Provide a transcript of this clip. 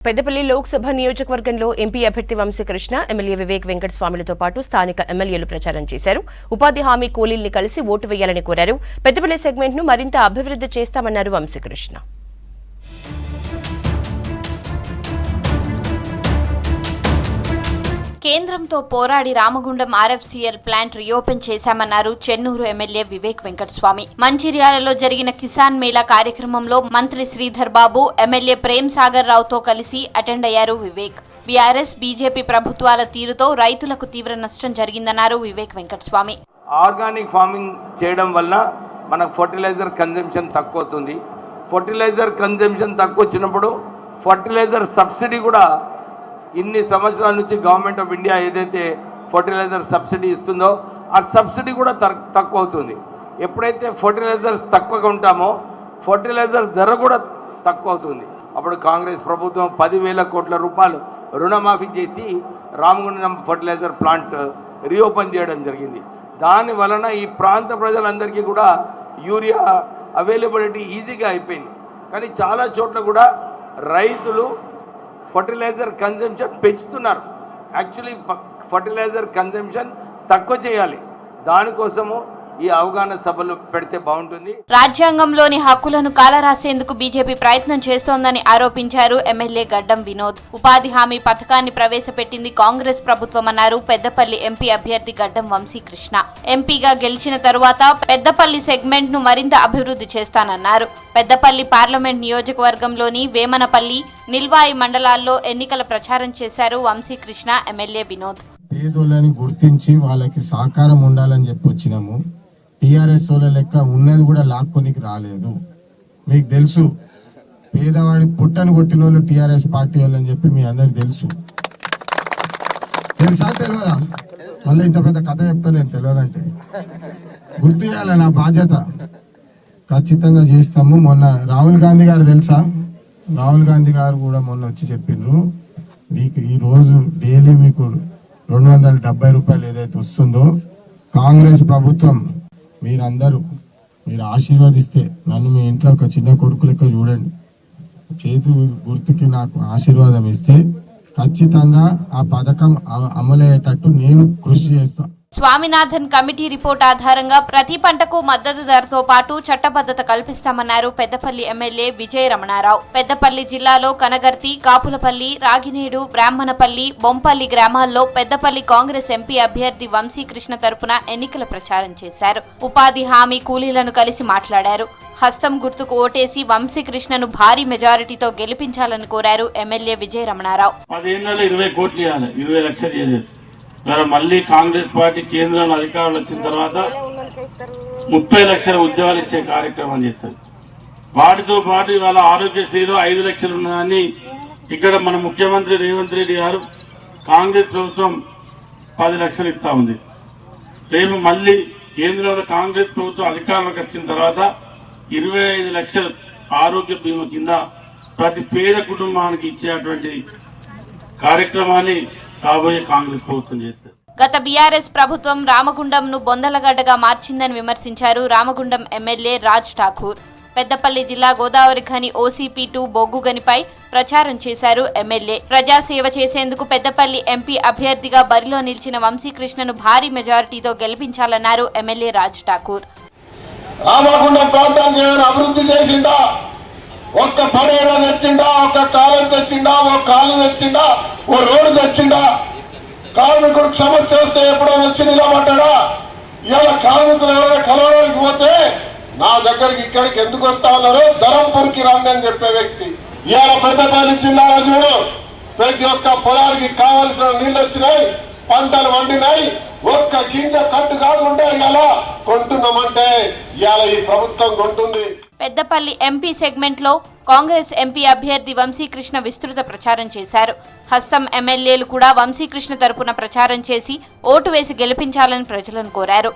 పెద్దపల్లి లోక్సభ నియోజకవర్గంలో ఎంపీ అభ్యర్థి వంశీకృష్ణ, ఎమ్మెల్యే వివేక్ వెంకటస్వామిలతో పాటు స్థానిక ఎమ్మెల్యేలు ప్రచారం చేశారు. ఉపాధి హామీ కూలీల్ని కలిసి ఓటు వేయాలని కోరారు. పెద్దపల్లి సెగ్మెంట్ను మరింత అభివృద్ధి చేస్తామన్నారు వంశీకృష్ణ. కేంద్రంతో పోరాడి రామగుండం ఆర్ఎఫ్సీఎల్ ప్లాంట్ రీఓపెన్ చేశామన్నారు చెన్నూరు ఎమ్మెల్యే వివేక్ వెంకటస్వామి. మంచిర్యాలలో జరిగిన కిసాన్ మేళా కార్యక్రమంలో మంత్రి శ్రీధర్ బాబు, ఎమ్మెల్యే ప్రేమ్ సాగర్ రావుతో కలిసి అటెండ్ అయ్యారు వివేక్. బీఆర్ఎస్ బీజేపీ ప్రభుత్వాల తీరుతో రైతులకు తీవ్ర నష్టం జరిగిందన్నారు వివేక్ వెంకటస్వామి. ఆర్గానిక్ ఫార్మింగ్ చేయడం వల్ల మనకు ఫర్టిలైజర్ కన్జంప్షన్ తక్కువ అవుతుంది. ఫర్టిలైజర్ కన్జంప్షన్ తక్కువ వచ్చినప్పుడు ఫర్టిలైజర్ సబ్సిడీ కూడా ఇన్ని సంవత్సరాల నుంచి గవర్నమెంట్ ఆఫ్ ఇండియా ఏదైతే ఫర్టిలైజర్ సబ్సిడీ ఇస్తుందో ఆ సబ్సిడీ కూడా తక్కువ అవుతుంది. ఎప్పుడైతే ఫర్టిలైజర్స్ తక్కువగా ఉంటామో ఫర్టిలైజర్ ధర కూడా తక్కువ అవుతుంది. అప్పుడు కాంగ్రెస్ ప్రభుత్వం 10,000 కోట్ల రూపాయలు రుణమాఫీ చేసి రామగుండం ఫర్టిలైజర్ ప్లాంట్ రీఓపెన్ చేయడం జరిగింది. దాని వలన ఈ ప్రాంత ప్రజలందరికీ కూడా యూరియా అవైలబిలిటీ ఈజీగా అయిపోయింది. కానీ చాలా చోట్ల కూడా రైతులు ఫర్టిలైజర్ కన్జంప్షన్ పెంచుతున్నారు. యాక్చువల్లీ ఫర్టిలైజర్ కన్జంప్షన్ తక్కువ చేయాలి. దానికోసము ఈ అవగాహన సభలు పెడితే బాగుంటుంది. రాజ్యాంగంలోని హక్కులను కాలరాసేందుకు బీజేపీ ప్రయత్నం చేస్తోందని ఆరోపించారు ఎమ్మెల్యే గడ్డం వినోద్. ఉపాధి హామీ పథకాన్ని ప్రవేశపెట్టింది కాంగ్రెస్ ప్రభుత్వమన్నారు పెద్దపల్లి ఎంపీ అభ్యర్థి గడ్డం వంశీకృష్ణ. ఎంపీగా గెలిచిన తరువాత పెద్దపల్లి సెగ్మెంట్ ను మరింత అభివృద్ధి చేస్తానన్నారు. పెద్దపల్లి పార్లమెంట్ నియోజకవర్గంలోని వేమనపల్లి, నిల్వాయి మండలాల్లో ఎన్నికల ప్రచారం చేశారు వంశీకృష్ణ, ఎమ్మెల్యే వినోద్. పేదోళ్ళని గుర్తించి వాళ్ళకి సహకారం ఉండాలని చెప్పి వచ్చినాము. టీఆర్ఎస్ వాళ్ళ లెక్క ఉన్నది కూడా లాక్కొనికి రాలేదు. మీకు తెలుసు, పేదవాడి పుట్టను కొట్టిన వాళ్ళు టీఆర్ఎస్ పార్టీ వాళ్ళని చెప్పి మీ అందరికి తెలుసా తెలియదా? మళ్ళీ ఇంత పెద్ద కథ చెప్తా నేను తెలియదంటే గుర్తు చేయాలి, నా బాధ్యత. ఖచ్చితంగా చేస్తాము. మొన్న రాహుల్ గాంధీ గారు తెలుసా? రాహుల్ గాంధీ గారు కూడా మొన్న వచ్చి చెప్పిండ్రు, మీకు ఈ రోజు డైలీ మీకు 270 రూపాయలు ఏదైతే వస్తుందో కాంగ్రెస్ ప్రభుత్వం మీరు ఆశీర్వదిస్తే నన్ను మీ ఇంట్లో ఒక చిన్న కొడుకు లెక్క చూడండి, చేతు గుర్తుకి నాకు ఆశీర్వాదం ఇస్తే ఖచ్చితంగా ఆ పథకం అమలయ్యేటట్టు నేను కృషి చేస్తాను. స్వామినాథన్ కమిటీ రిపోర్ట్ ఆధారంగా ప్రతి పంటకు మద్దతు ధరతో పాటు చట్టబద్ధత కల్పిస్తామన్నారు పెద్దపల్లి ఎమ్మెల్యే విజయ రమణారావు. పెద్దపల్లి జిల్లాలో కనగర్తి, కాపులపల్లి, రాగినేడు, బ్రాహ్మణపల్లి, బొంపల్లి గ్రామాల్లో పెద్దపల్లి కాంగ్రెస్ ఎంపీ అభ్యర్థి వంశీకృష్ణ తరపున ఎన్నికల ప్రచారం చేశారు. ఉపాధి హామీ కూలీలను కలిసి మాట్లాడారు. హస్తం గుర్తుకు ఓటేసి వంశీకృష్ణను భారీ మెజారిటీతో గెలిపించాలని కోరారు ఎమ్మెల్యే విజయ రమణారావు. 20 లక్షలు మళ్ళీ కాంగ్రెస్ పార్టీ కేంద్రంలో అధికారులు వచ్చిన తర్వాత 30 లక్షల ఉద్యోగాలు ఇచ్చే కార్యక్రమం చేస్తారు. వాటితో పాటు ఇవాళ ఆరోగ్యశ్రీలో 5 లక్షలు ఉన్నదాన్ని ఇక్కడ మన ముఖ్యమంత్రి రేవంత్ రెడ్డి గారు కాంగ్రెస్ ప్రభుత్వం 10 లక్షలు ఇస్తా ఉంది. రేపు మళ్ళీ కేంద్రంలో కాంగ్రెస్ ప్రభుత్వం అధికారంలోకి వచ్చిన తర్వాత 25 లక్షలు ఆరోగ్య బీమా కింద ప్రతి పేద కుటుంబానికి ఇచ్చేటువంటి కార్యక్రమాన్ని కాబోయే కాంగ్రెస్ ప్రభుత్వం చేస్తారు. గత బీఆర్ఎస్ ప్రభుత్వం రామగుండంను బొందలగడ్డగా మార్చిందని విమర్శించారు రామగుండం ఎమ్మెల్యే రాజ్ ఠాకూర్. పెద్దపల్లి జిల్లా గోదావరి ఖని OCP2 బొగ్గు గనిపై ప్రచారం చేశారు ఎమ్మెల్యే. ప్రజాసేవ చేసేందుకు పెద్దపల్లి ఎంపీ అభ్యర్థిగా బరిలో నిలిచిన వంశీకృష్ణను భారీ మెజారిటీతో గెలిపించాలన్నారు ఎమ్మెల్యే రాజ్ ఠాకూర్. రామగుండం ప్రాంతాన్ని అభివృద్ధి చేసిండా? ఒక్క పడేడ తెచ్చిండా? ఒక్క కాలం తెచ్చిండా? ఒక కాలు తెచ్చిండా? ఓ రోడ్డు తెచ్చిండా? కార్మికుడికి సమస్య వస్తే ఎప్పుడో వచ్చి నిలబడ్డా? ఇవాళ కార్మికులు ఎవరైనా కలవడానికి పోతే నా దగ్గరికి ఇక్కడికి ఎందుకు వస్తా ఉన్నారు, ధరంపూర్కి రంగని చెప్పే వ్యక్తి. ఇవాళ పెద్దపల్లి జిల్లాలో చూడు, ప్రతి ఒక్క పొలానికి కావలసిన నీళ్ళు వచ్చినాయి, పంటలు వండినాయి. ఒక్క గింజ కట్టు కాకుండా ఇలా కొంటున్నామంటే ఇవాళ ఈ ప్రభుత్వం కొంటుంది. పెద్దపల్లి ఎంపీ సెగ్మెంట్ లో కాంగ్రెస్ ఎంపీ అభ్యర్థి వంశీకృష్ణ విస్తృత ప్రచారం చేశారు. హస్తం ఎమ్మెల్యేలు కూడా వంశీకృష్ణ తరపున ప్రచారం చేసి ఓటు వేసి గెలిపించాలని ప్రజలను కోరారు.